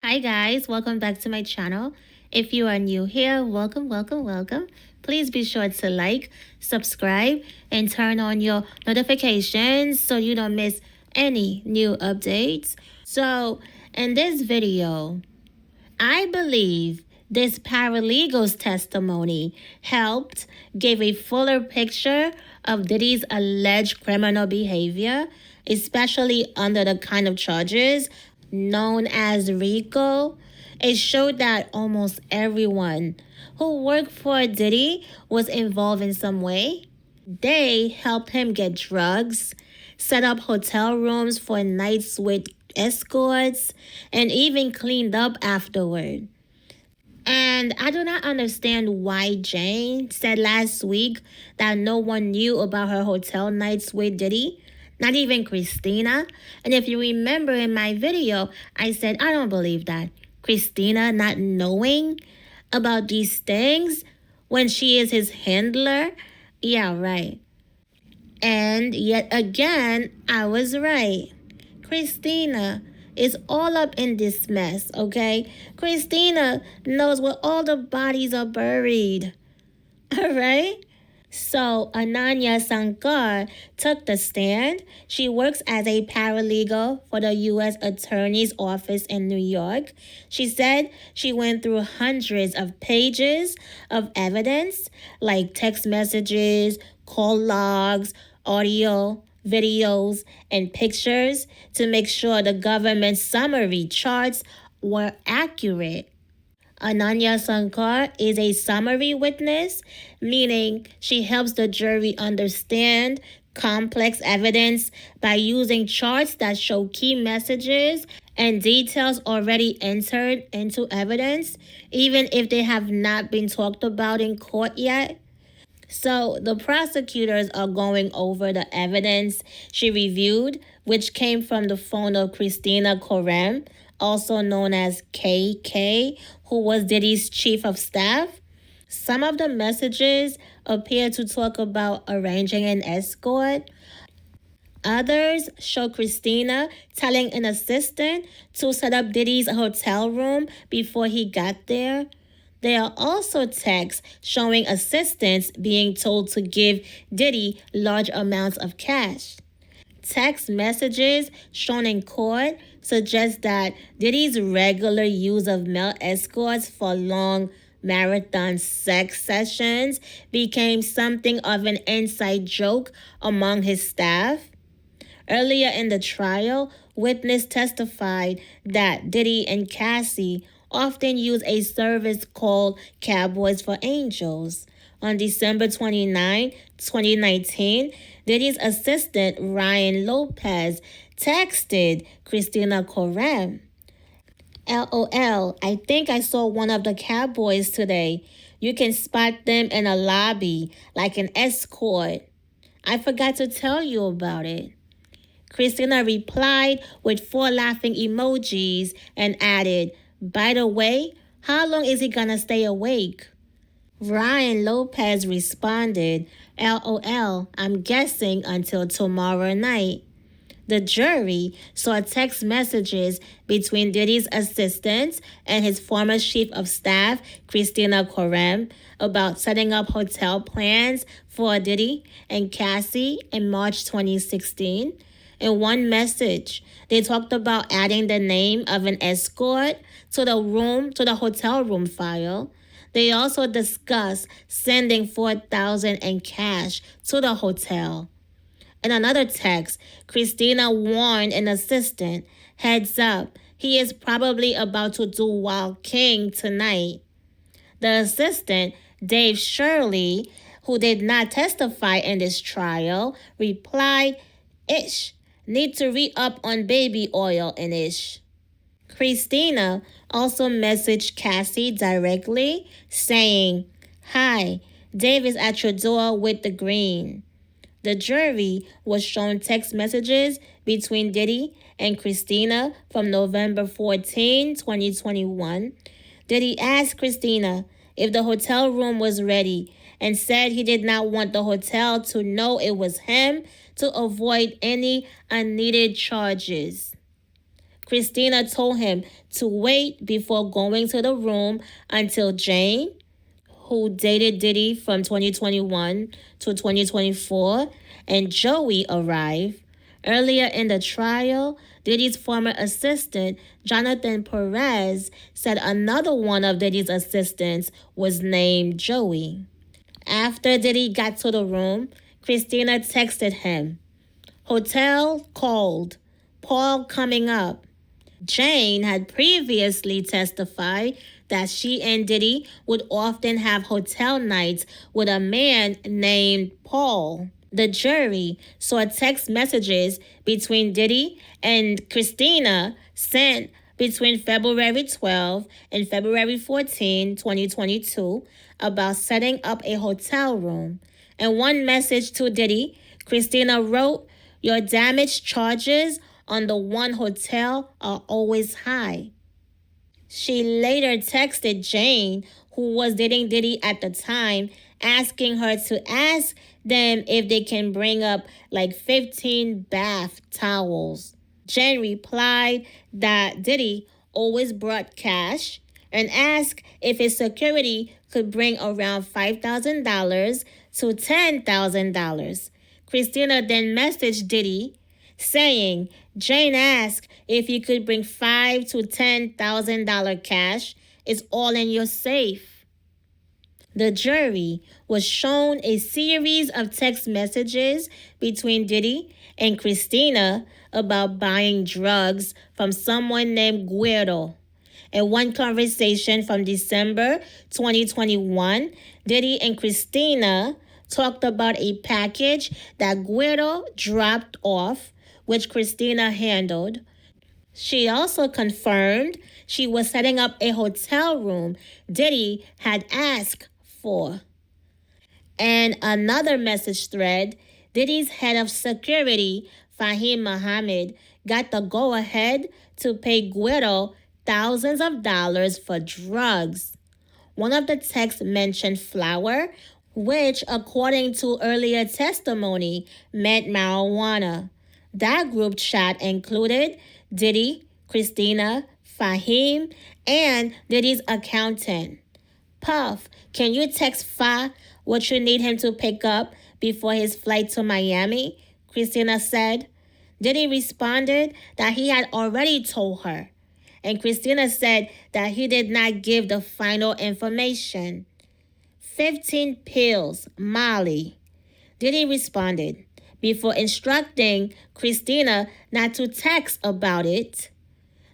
Hi guys, welcome back to my channel. If you are new here, welcome. Please be sure to like, subscribe, and turn on your notifications so you don't miss any new updates. So, in this video, I believe this paralegal's testimony helped give a fuller picture of Diddy's alleged criminal behavior, especially under the kind of charges known as RICO. It showed that almost everyone who worked for Diddy was involved in some way. They helped him get drugs, set up hotel rooms for nights with escorts, and even cleaned up afterward. And I do not understand why Jane said last week that no one knew about her hotel nights with Diddy, not even Christina. And if you remember in my video, I said I don't believe that. Christina not knowing about these things when she is his handler? Yeah, right. And yet again, I was right. Christina is all up in this mess, okay? Christina knows where all the bodies are buried. All right? So, Ananya Sankar took the stand. She works as a paralegal for the U.S. Attorney's Office in New York. She said she went through hundreds of pages of evidence, like text messages, call logs, audio, videos, and pictures to make sure the government summary charts were accurate. Ananya Sankar is a summary witness, meaning she helps the jury understand complex evidence by using charts that show key messages and details already entered into evidence, even if they have not been talked about in court yet. So the prosecutors are going over the evidence she reviewed, which came from the phone of Christina Korem, also known as KK, who was Diddy's chief of staff. Some of the messages appear to talk about arranging an escort. Others show Christina telling an assistant to set up Diddy's hotel room before he got there. There are also texts showing assistants being told to give Diddy large amounts of cash. Text messages shown in court suggest that Diddy's regular use of male escorts for long marathon sex sessions became something of an inside joke among his staff. Earlier in the trial, witnesses testified that Diddy and Cassie often use a service called Cowboys for Angels. On December 29, 2019, Diddy's assistant Ryan Lopez texted Christina Korem, LOL, I think I saw one of the Cowboys today. You can spot them in a lobby like an escort. I forgot to tell you about it. Christina replied with 4 laughing emojis and added, by the way, how long is he gonna stay awake? Ryan Lopez responded, LOL, I'm guessing until tomorrow night. The jury saw text messages between Diddy's assistants and his former chief of staff, Christina Korem, about setting up hotel plans for Diddy and Cassie in March 2016. In one message, they talked about adding the name of an escort to the hotel room file. They also discussed sending $4,000 in cash to the hotel. In another text, Christina warned an assistant, heads up, he is probably about to do Wild King tonight. The assistant, Dave Shirley, who did not testify in this trial, replied, Ish, need to re-up on baby oil and ish. Christina also messaged Cassie directly, saying, Hi, Dave is at your door with the green. The jury was shown text messages between Diddy and Christina from November 14, 2021. Diddy asked Christina if the hotel room was ready and said he did not want the hotel to know it was him to avoid any unneeded charges. Christina told him to wait before going to the room until Jane, who dated Diddy from 2021 to 2024, and Joey arrived. Earlier in the trial, Diddy's former assistant, Jonathan Perez, said another one of Diddy's assistants was named Joey. After Diddy got to the room, Christina texted him, "Hotel called. Paul coming up." Jane had previously testified that she and Diddy would often have hotel nights with a man named Paul. The jury saw text messages between Diddy and Christina sent between February 12 and February 14, 2022, about setting up a hotel room. In one message to Diddy, Christina wrote, "Your damage charges on the one hotel are always high." She later texted Jane, who was dating Diddy at the time, asking her to ask them if they can bring up like 15 bath towels. Jane replied that Diddy always brought cash and asked if his security could bring around $5,000 to $10,000. Christina then messaged Diddy saying, "Jane asked if you could bring $5,000 to $10,000 cash. It's all in your safe." The jury was shown a series of text messages between Diddy and Christina about buying drugs from someone named Guido. In one conversation from December 2021, Diddy and Christina talked about a package that Guido dropped off, which Christina handled. She also confirmed she was setting up a hotel room Diddy had asked for. And another message thread, Diddy's head of security, Fahim Mohammed, got the go-ahead to pay Guido thousands of dollars for drugs. One of the texts mentioned flour, which, according to earlier testimony, meant marijuana. That group chat included Diddy, Christina, Fahim, and Diddy's accountant. "Puff, can you text Fa what you need him to pick up before his flight to Miami?" Christina said. Diddy responded that he had already told her, and Christina said that he did not give the final information. 15 pills, Molly. Diddy responded before instructing Christina not to text about it.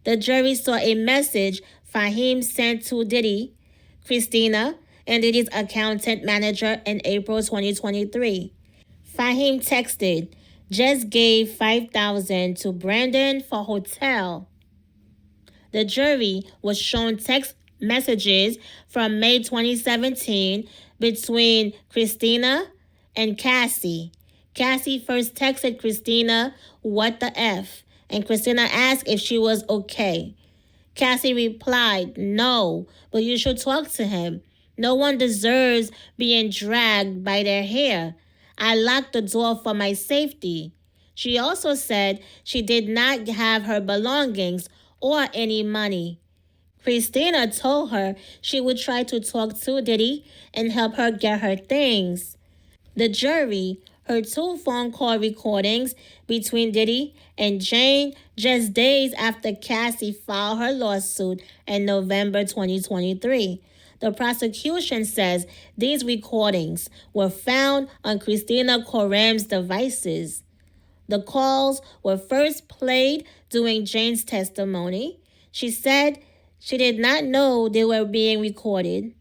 The jury saw a message Fahim sent to Diddy, Christina, and Diddy's accountant manager in April 2023. Fahim texted, "Just gave $5,000 to Brandon for hotel." The jury was shown text messages from May 2017 between Christina and Cassie. Cassie first texted Christina, "What the F?" and Christina asked if she was okay. Cassie replied, "No, but you should talk to him. No one deserves being dragged by their hair. I locked the door for my safety." She also said she did not have her belongings or any money. Christina told her she would try to talk to Diddy and help her get her things. The jury heard 2 phone call recordings between Diddy and Jane just days after Cassie filed her lawsuit in November 2023. The prosecution says these recordings were found on Christina Coram's devices. The calls were first played during Jane's testimony. She said she did not know they were being recorded.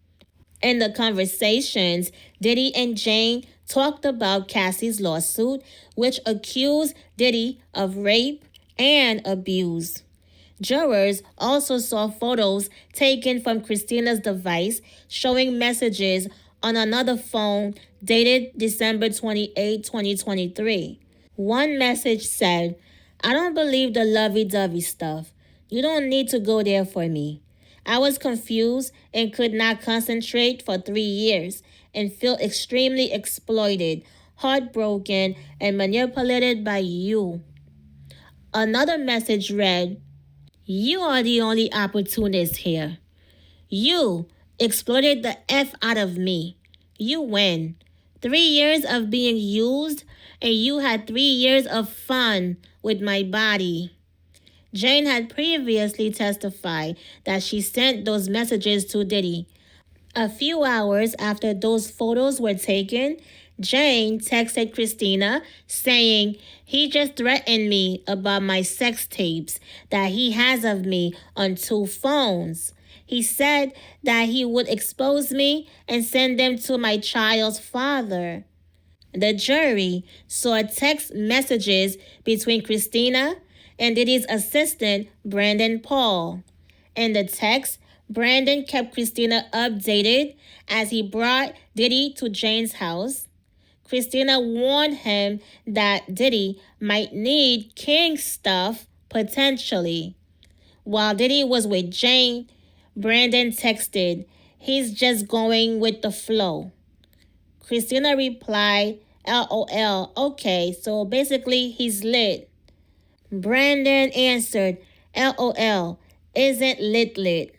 In the conversations, Diddy and Jane talked about Cassie's lawsuit, which accused Diddy of rape and abuse. Jurors also saw photos taken from Christina's device showing messages on another phone dated December 28, 2023. One message said, "I don't believe the lovey-dovey stuff. You don't need to go there for me. I was confused and could not concentrate for 3 years and feel extremely exploited, heartbroken, and manipulated by you." Another message read, You are the only opportunist here. You exploited the F out of me. You win. 3 years of being used, and you had 3 years of fun with my body. Jane had previously testified that she sent those messages to Diddy. A few hours after those photos were taken, Jane texted Christina saying he just threatened me about my sex tapes that he has of me on 2 phones. He said that he would expose me and send them to my child's father. The jury saw text messages between Christina and Diddy's assistant, Brandon Paul. In the text, Brandon kept Christina updated as he brought Diddy to Jane's house. Christina warned him that Diddy might need King stuff potentially. While Diddy was with Jane, Brandon texted, "He's just going with the flow." Christina replied, "LOL, okay, so basically he's lit." Brandon answered, "LOL, isn't lit.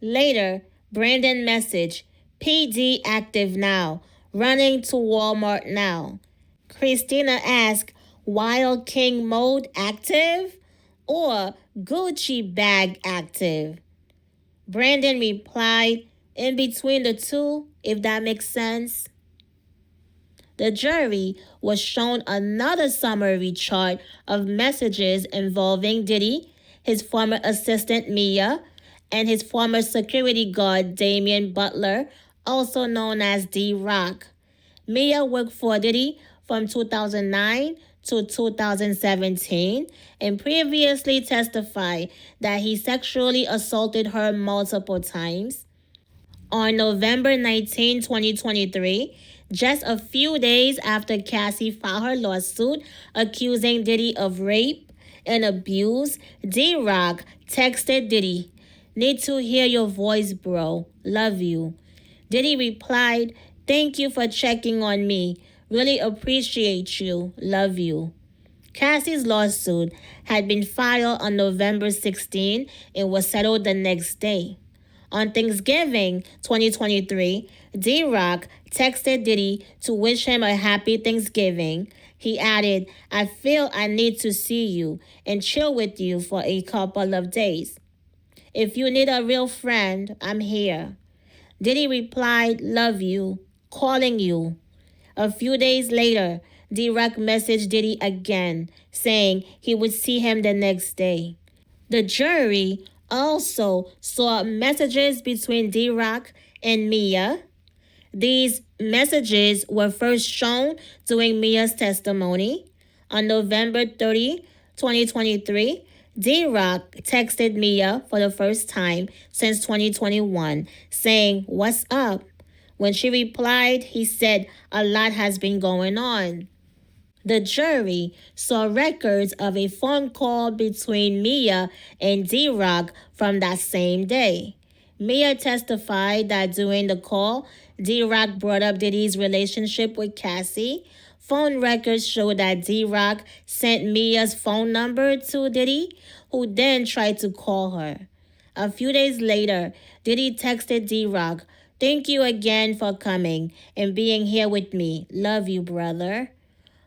Later, Brandon messaged, "PD active now, running to Walmart now." Christina asked, "Wild King mode active or Gucci bag active?" Brandon replied, "In between the two, if that makes sense." The jury was shown another summary chart of messages involving Diddy, his former assistant Mia, and his former security guard Damian Butler, also known as D-Roc. Mia worked for Diddy from 2009 to 2017 and previously testified that he sexually assaulted her multiple times. On November 19, 2023, just a few days after Cassie filed her lawsuit accusing Diddy of rape and abuse, D-Roc texted Diddy, "Need to hear your voice, bro. Love you." Diddy replied, "Thank you for checking on me. Really appreciate you. Love you." Cassie's lawsuit had been filed on November 16 and was settled the next day. On Thanksgiving 2023, D-Roc texted Diddy to wish him a happy Thanksgiving. He added, "I feel I need to see you and chill with you for a couple of days. If you need a real friend, I'm here." Diddy replied, "Love you. Calling you." A few days later, D-Roc messaged Diddy again, saying he would see him the next day. The jury also saw messages between D-Roc and Mia. These messages were first shown during Mia's testimony. On November 30, 2023, D-Roc texted Mia for the first time since 2021, saying, "What's up?" When she replied, he said, "A lot has been going on." The jury saw records of a phone call between Mia and D-Roc from that same day. Mia testified that during the call, D-Roc brought up Diddy's relationship with Cassie. Phone records show that D-Roc sent Mia's phone number to Diddy, who then tried to call her. A few days later, Diddy texted D-Roc, "Thank you again for coming and being here with me. Love you, brother."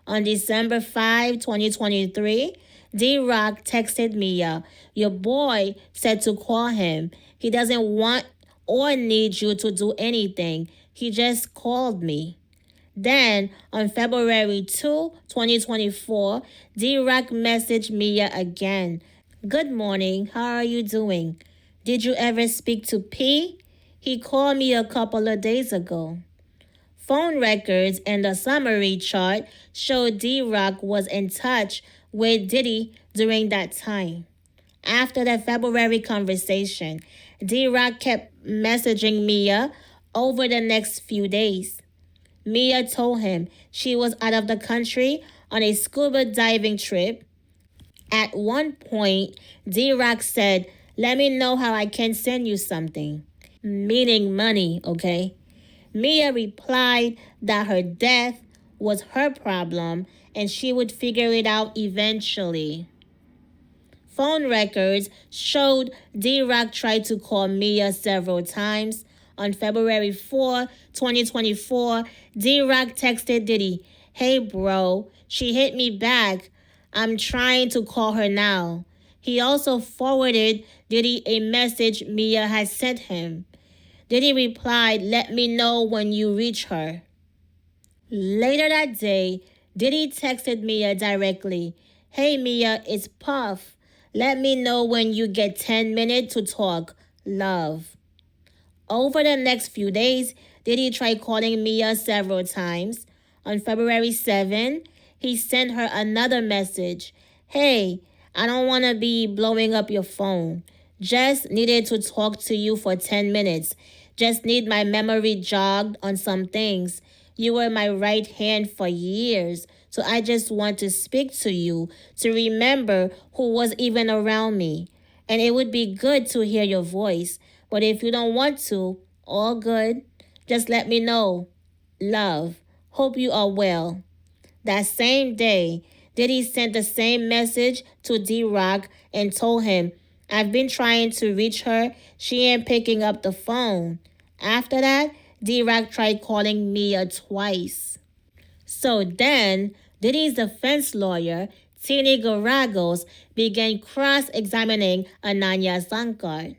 On December 5, 2023, D-Roc texted Mia, "Your boy said to call him. He doesn't want or need you to do anything. He just called me." Then, on February 2, 2024, D-Roc messaged Mia again. "Good morning. How are you doing? Did you ever speak to P? He called me a couple of days ago." Phone records and the summary chart show D-Roc was in touch with Diddy during that time. After the February conversation, D-Roc kept messaging Mia over the next few days. Mia told him she was out of the country on a scuba diving trip. At one point, D-Roc said, "Let me know how I can send you something," meaning money, okay? Mia replied that her death was her problem and she would figure it out eventually. Phone records showed D-Roc tried to call Mia several times. On February 4, 2024, D-Roc texted Diddy, "Hey bro, she hit me back. I'm trying to call her now." He also forwarded Diddy a message Mia had sent him. Diddy replied, "Let me know when you reach her." Later that day, Diddy texted Mia directly, "Hey Mia, it's Puff. Let me know when you get 10 minutes to talk. Love." Over the next few days, Diddy tried calling Mia several times. On February 7, he sent her another message. "Hey, I don't want to be blowing up your phone. Just needed to talk to you for 10 minutes. Just need my memory jogged on some things. You were my right hand for years, so I just want to speak to you, to remember who was even around me. And it would be good to hear your voice. But if you don't want to, all good. Just let me know. Love. Hope you are well." That same day, Diddy sent the same message to D-Roc and told him, "I've been trying to reach her. She ain't picking up the phone." After that, D-Roc tried calling Mia twice. So then, Diddy's defense lawyer, Tini Garagos, began cross-examining Ananya Sankar.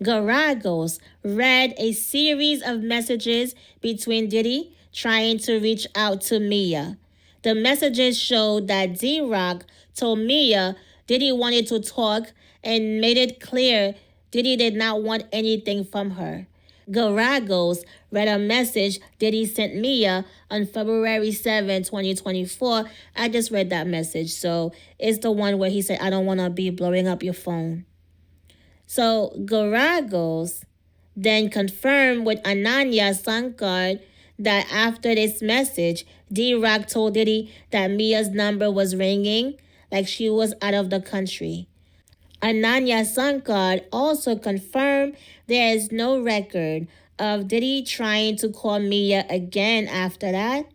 Garagos read a series of messages between Diddy trying to reach out to Mia. The messages showed that D-Roc told Mia Diddy wanted to talk and made it clear Diddy did not want anything from her. Garagos read a message Diddy sent Mia on February 7, 2024. I just read that message, so it's the one where he said, "I don't want to be blowing up your phone." So Garagos then confirmed with Ananya Sankar that after this message, D-Roc told Diddy that Mia's number was ringing like she was out of the country. Ananya Sankar also confirmed there is no record of Diddy trying to call Mia again after that.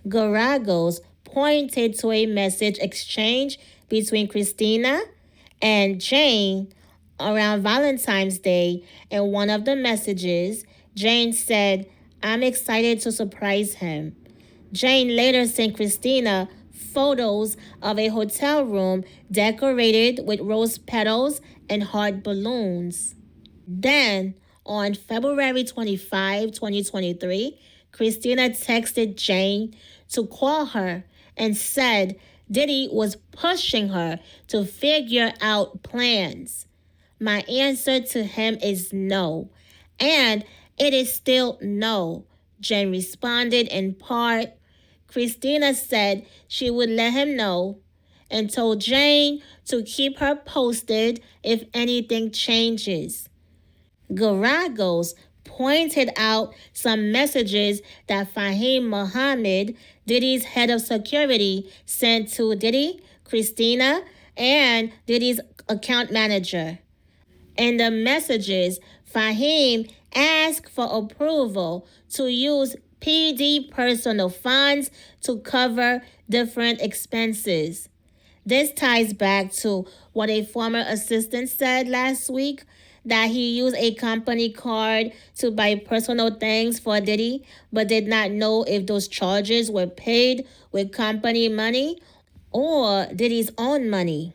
Garagos pointed to a message exchange between Christina and Jane around Valentine's Day. In one of the messages, Jane said, "I'm excited to surprise him." Jane later sent Christina photos of a hotel room decorated with rose petals and heart balloons. Then, on February 25, 2023, Christina texted Jane to call her and said Diddy was pushing her to figure out plans. "My answer to him is no, and it is still no," Jen responded in part. Christina said she would let him know and told Jane to keep her posted if anything changes. Garagos pointed out some messages that Fahim Mohammed, Diddy's head of security, sent to Diddy, Christina, and Diddy's account manager. In the messages, Fahim asked for approval to use PD personal funds to cover different expenses. This ties back to what a former assistant said last week, that he used a company card to buy personal things for Diddy, but did not know if those charges were paid with company money or Diddy's own money.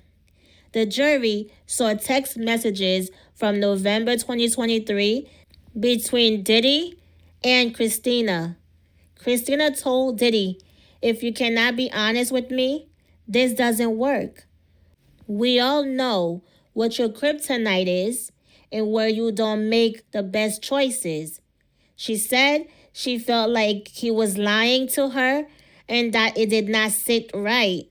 The jury saw text messages from November 2023 between Diddy and Christina. Christina told Diddy, "If you cannot be honest with me, this doesn't work. We all know what your kryptonite is and where you don't make the best choices." She said she felt like he was lying to her and that it did not sit right.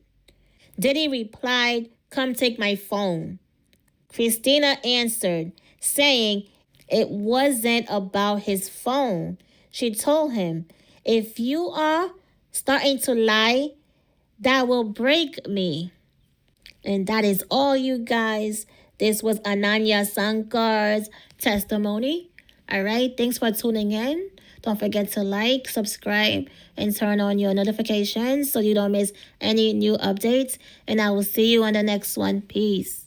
Diddy replied, "Come take my phone." Christina answered, saying it wasn't about his phone. She told him, "If you are starting to lie, that will break me." And that is all, you guys. This was Ananya Sankar's testimony. All right, thanks for tuning in. Don't forget to like, subscribe, and turn on your notifications so you don't miss any new updates. And I will see you on the next one. Peace.